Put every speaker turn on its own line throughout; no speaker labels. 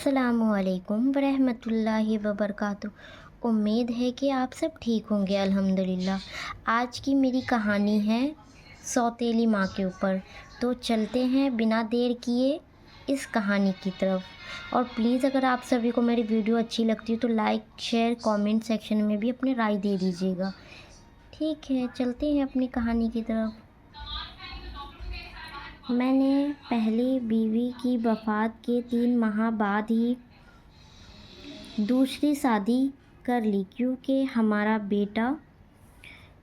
السلام علیکم ورحمۃ اللہ وبرکاتہ۔ امید ہے کہ آپ سب ٹھیک ہوں گے الحمدللہ۔ آج کی میری کہانی ہے سوتیلی ماں کے اوپر۔ تو چلتے ہیں بنا دیر کیے اس کہانی کی طرف۔ اور پلیز اگر آپ سبھی کو میری ویڈیو اچھی لگتی ہے تو لائک شیئر کامنٹ سیکشن میں بھی اپنی رائے دے دیجیے گا۔ ٹھیک ہے، چلتے ہیں اپنی کہانی کی طرف۔ میں نے پہلی بیوی کی وفات کے 3 ماہ بعد ہی دوسری شادی کر لی، کیونکہ ہمارا بیٹا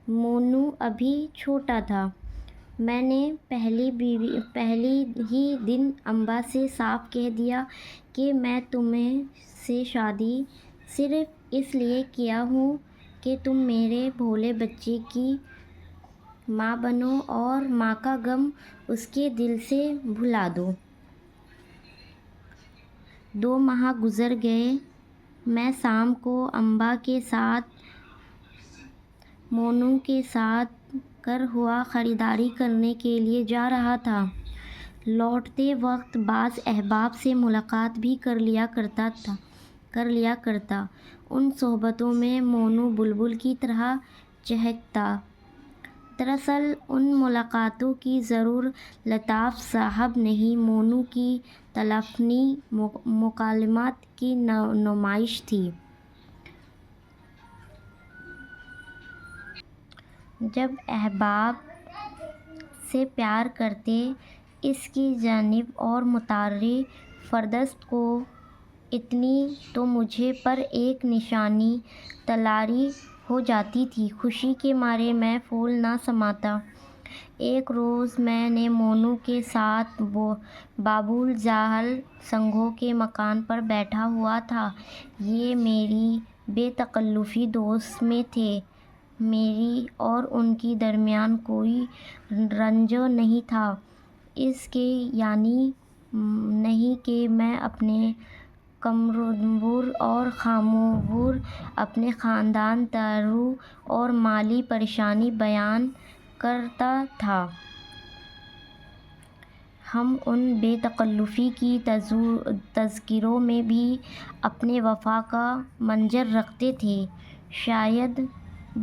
مونو ابھی چھوٹا تھا۔ میں نے پہلی ہی دن امبا سے صاف کہہ دیا کہ میں تمہیں سے شادی صرف اس لیے کیا ہوں کہ تم میرے بھولے بچے کی ماں بنو اور ماں کا غم اس کے دل سے بھلا دو۔ 2 ماہ گزر گئے۔ میں شام کو امبا کے ساتھ مونو کے ساتھ ہوا خریداری کرنے کے لیے جا رہا تھا۔ لوٹتے وقت بعض احباب سے ملاقات بھی کر لیا کرتا۔ ان صحبتوں میں مونو بلبل کی طرح چہکتا۔ دراصل ان ملاقاتوں کی ضرور لطاف صاحب نہیں، مونو کی ٹیلیفونی مکالمات کی نمائش تھی۔ جب احباب سے پیار کرتے اس کی جانب اور متعارف فردوس کو اتنی تو مجھے پر ایک نشانی طاری ہو جاتی تھی۔ خوشی کے مارے میں پھول نہ سماتا۔ ایک روز میں نے مونو کے ساتھ بابول جال سنگھو کے مکان پر بیٹھا ہوا تھا۔ یہ میری بے تکلفی دوست میں تھے۔ میری اور ان کے درمیان کوئی رنج نہیں تھا، اس کے یعنی نہیں کہ میں اپنے کمربور اور خامور اپنے خاندان تارو اور مالی پریشانی بیان کرتا تھا۔ ہم ان بے تکلفی کے تذکروں میں بھی اپنے وفا کا منظر رکھتے تھے۔ شاید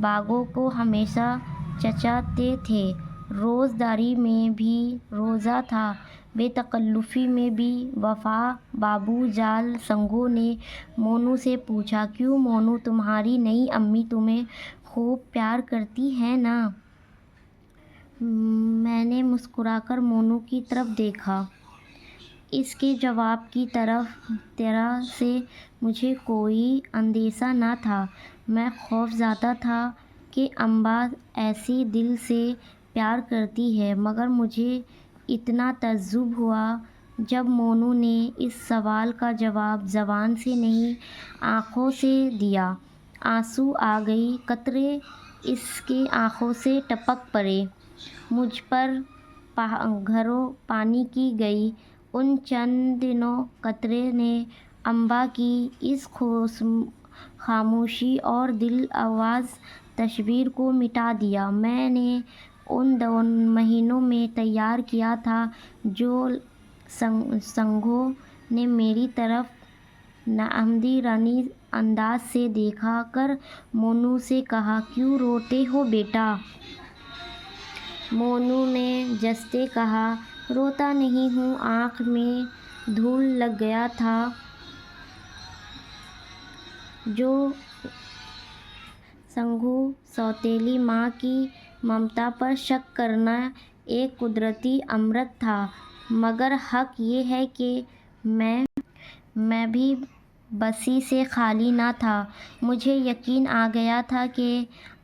باغوں کو ہمیشہ چاہتے تھے۔ روزداری میں بھی روزہ تھا، بے تکلفی میں بھی وفا۔ بابول جال سنگھو نے مونو سے پوچھا، کیوں مونو، تمہاری نئی امی تمہیں خوب پیار کرتی ہیں نا؟ میں نے مسکرا کر مونو کی طرف دیکھا۔ اس کے جواب کی طرح سے مجھے کوئی اندیشہ نہ تھا۔ میں خوفزدہ تھا کہ امبا ایسے دل سے پیار کرتی ہے، مگر مجھے اتنا تعجب ہوا جب مونو نے اس سوال کا جواب زبان سے نہیں آنکھوں سے دیا۔ آنسو آ گئے، قطرے اس کی آنکھوں سے ٹپک پڑے۔ مجھ پر گھروں پانی کی گئی۔ ان چند قطروں نے امبا کی اس خاموش اور دل آویز تصویر کو مٹا دیا۔ میں نے ان 2 مہینوں میں تیار کیا تھا جو سنگھو نے میری طرف نااہتانہ انداز سے دیکھ کر مونو سے کہا، کیوں روتے ہو بیٹا؟ مونو نے جھنستے کہا، روتا نہیں ہوں، آنکھ میں دھول لگ گیا تھا۔ جو سنگھو سوتیلی ماں کی ممتا پر شک کرنا ایک قدرتی امر تھا، مگر حق یہ ہے کہ میں بھی باعث سے خالی نہ تھا۔ مجھے یقین آ گیا تھا کہ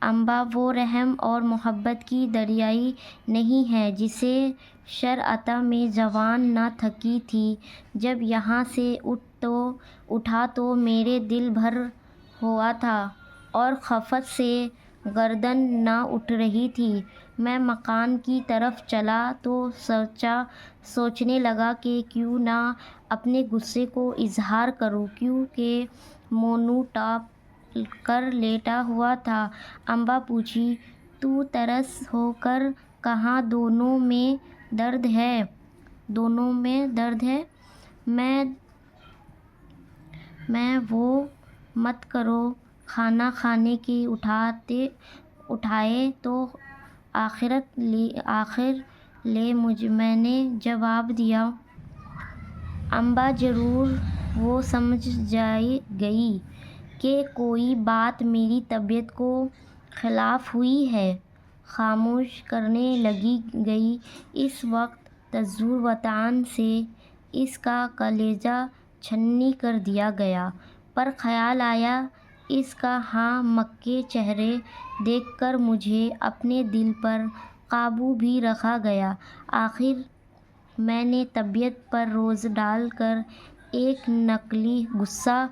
امبا وہ رحم اور محبت کی دریا نہیں ہے جسے شرارت میں زبان نہ تھکی تھی۔ جب یہاں سے اٹھا تو میرا دل بھرا ہوا تھا اور خفت سے گردن نہ اٹھ رہی تھی۔ میں مکان کی طرف چلا تو سوچنے لگا کہ کیوں نہ اپنے غصے کا اظہار کروں، کیونکہ مونو ٹاپ کر لیٹا ہوا تھا۔ امبا پہنچی تو ترس ہو کر کہا، دونوں میں درد ہے؟ میں میں وہ مت کرو، کھانا کھانے کی اٹھائے تو آخر لے میں نے جواب دیا۔ اماں ضرور وہ سمجھ گئی کہ کوئی بات میری طبیعت کو خلاف ہوئی ہے، خاموش کرنے گئی۔ اس وقت تذوّراتاً سے اس کا کلیجہ چھلنی کر دیا گیا، پر خیال آیا اس کا ہاں مکّی چہرہ دیکھ کر مجھے اپنے دل پر قابو بھی رکھا گیا۔ آخر میں نے طبیعت پر روک ڈال کر ایک نقلی غصہ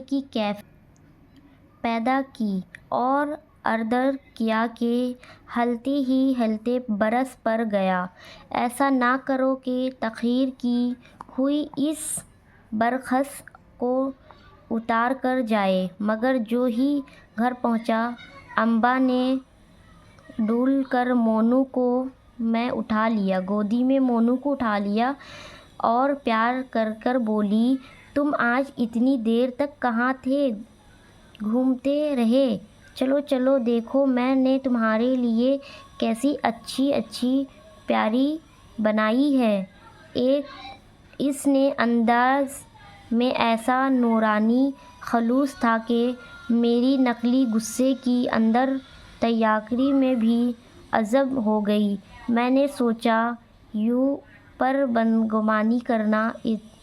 کی کیفیت پیدا کی اور اردر کیا کہ ہلتے ہی ہلتے برس پڑ گیا۔ ایسا نہ کرو کہ تاخیر کی ہوئی اس برخاست کو اتار کر جائے۔ مگر جو ہی گھر پہنچا، اماں نے ڈھول کر مونو کو گودی میں اٹھا لیا اور پیار کر بولی، تم آج اتنی دیر تک کہاں تھے؟ گھومتے رہے؟ چلو دیکھو میں نے تمہارے لیے کیسی اچھی پیاری بنائی ہے۔ اس کے انداز میں ایسا نورانی خلوص تھا کہ میری نقلی غصے کی اندر تیاری میں بھی عجب ہو گئی۔ میں نے سوچا یوں پر بدگمانی کرنا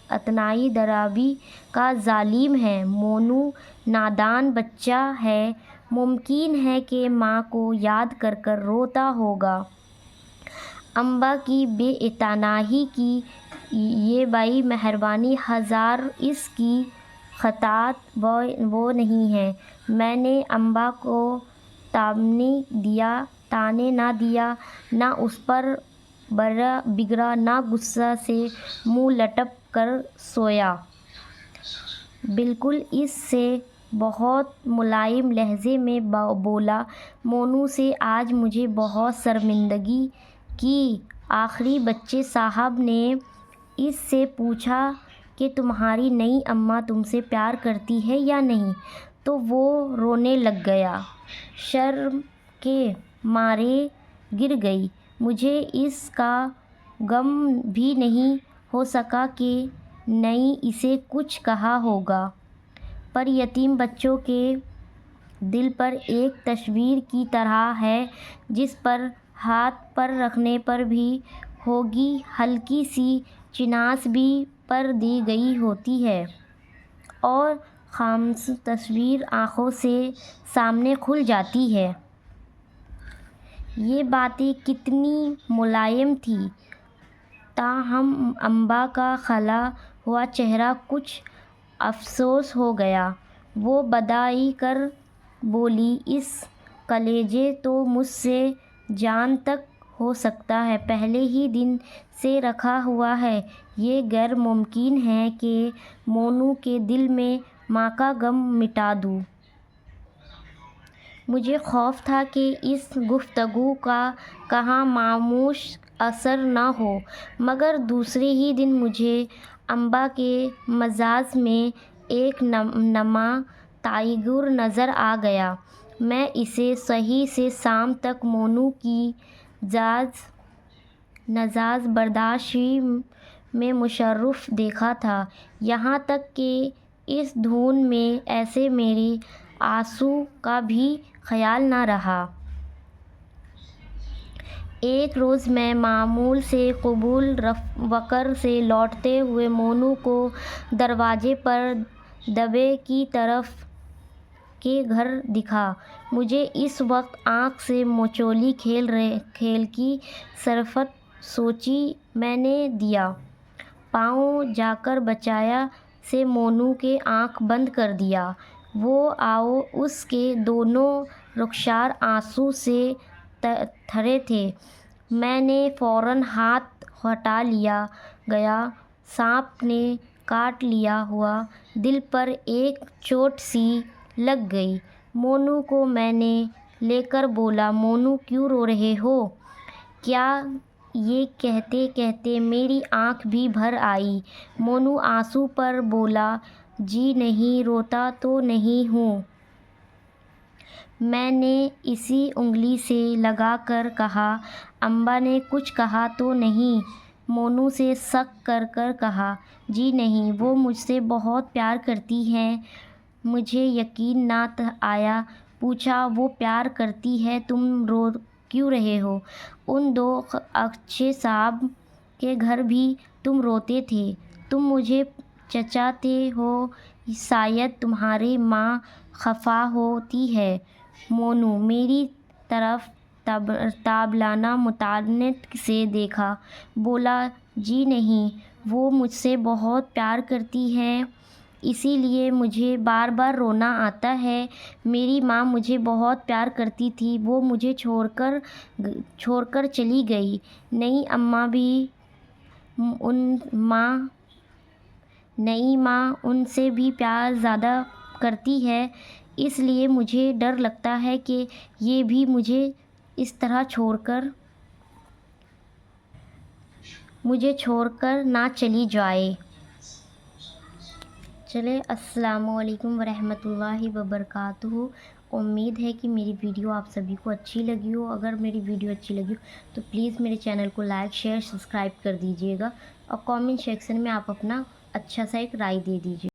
اتنائی ڈراوی کا ظالم ہے۔ مونو نادان بچہ ہے، ممکن ہے کہ ماں کو یاد کر کر روتا ہوگا۔ اماں کی بے اعتنائی کی یہ بڑی مہربانی ہزار اس کی خطاط وہ نہیں ہے۔ میں نے اماں کو تانے نہ دیا، نہ اس پر بگڑا، نہ غصے سے منہ لپیٹ کر سویا۔ بلکہ اس سے بہت ملائم لہجے میں بولا، مونو سے آج مجھے بہت شرمندگی کی۔ آخر بچے صاحب نے اس سے پوچھا کہ تمہاری نئی اماں تم سے پیار کرتی ہے یا نہیں؟ تو وہ رونے لگ گیا، شرم کے مارے گر گئی۔ مجھے اس کا گم بھی نہیں ہو سکا کہ نے اسے کچھ کہا ہوگا، پر یتیم بچوں کے دل پر ایک تصویر کی طرح ہے جس پر ہاتھ پر رکھنے پر بھی ہوگی ہلکی سی چناس بھی پر دی گئی ہوتی ہے اور خاموش تصویر آنکھوں کے سامنے کھل جاتی ہے۔ یہ باتیں کتنی ملائم تھیں، تاہم اماں کا کھلا ہوا چہرہ کچھ افسردہ ہو گیا۔ وہ بدائی کر بولی، اس کلیجے تو مجھ سے جان تک ہو سکتا ہے، پہلے ہی دن سے رکھا ہوا ہے۔ یہ غیر ممکن ہے کہ مونو کے دل میں ماں کا غم مٹا دوں۔ مجھے خوف تھا کہ اس گفتگو کا کہیں معموش اثر نہ ہو، مگر دوسرے ہی دن مجھے اماں کے مزاج میں ایک نما تغیر نظر آ گیا۔ میں اسے صبح سے شام تک مونو کی ناجائز برداشتی میں مصروف دیکھتا تھا، یہاں تک کہ اس دھن میں اسے میرے آنسوؤں کا بھی خیال نہ رہا۔ ایک روز میں معمول سے قبل وقت سے لوٹتے ہوئے مونو کو دروازے پر دبے کی طرف کے گھر دکھا۔ مجھے اس وقت آنکھ سے منچولی کھیل کی صرف سوچی میں نے دیا پاؤں جا کر بچے سے مونو نے آنکھ بند کر دیا۔ وہ اس کے دونوں رخسار آنسوؤں سے ترے تھے۔ میں نے فوراً ہاتھ ہٹا لیا، سانپ نے کاٹ لیا ہوا دل پر ایک چوٹ سی لگ گئی۔ مونو کو میں نے لے کر بولا، مونو کیوں رو رہے ہو؟ کیا یہ کہتے کہتے میری آنکھ بھی بھر آئی۔ مونو آنسو پر بولا، جی نہیں، روتا تو نہیں ہوں۔ میں نے اسی انگلی سے لگا کر کہا، اماں نے کچھ کہا تو نہیں؟ مونو سے شک کر کر کہا، جی نہیں، وہ مجھ سے بہت پیار کرتی ہیں۔ مجھے یقین نہ آیا، پوچھا، وہ پیار کرتی ہے، تم رو کیوں رہے ہو؟ ان دو اچھے صاحب کے گھر بھی تم روتے تھے، تم مجھے چاہتے ہو، شاید تمہاری ماں خفا ہوتی ہے۔ مونو میری طرف تابانہ مطالعت سے دیکھا، بولا، جی نہیں، وہ مجھ سے بہت پیار کرتی ہیں، اسی لیے مجھے بار بار رونا آتا ہے۔ میری ماں مجھے بہت پیار کرتی تھی، وہ مجھے چھوڑ کر چلی گئی۔ نئی ماں ان سے بھی پیار زیادہ کرتی ہے، اس لیے مجھے ڈر لگتا ہے کہ یہ بھی مجھے اس طرح چھوڑ کر نہ چلی جائے۔ چلے، السلام علیکم ورحمۃ اللہ وبرکاتہ۔ امید ہے کہ میری ویڈیو آپ سبھی کو اچھی لگی ہو۔ اگر میری ویڈیو اچھی لگی ہو تو پلیز میرے چینل کو لائک، شیئر، سبسکرائب کر دیجیے گا، اور کامنٹ سیکشن میں آپ اپنا اچھا سا ایک رائے دے دیجیے۔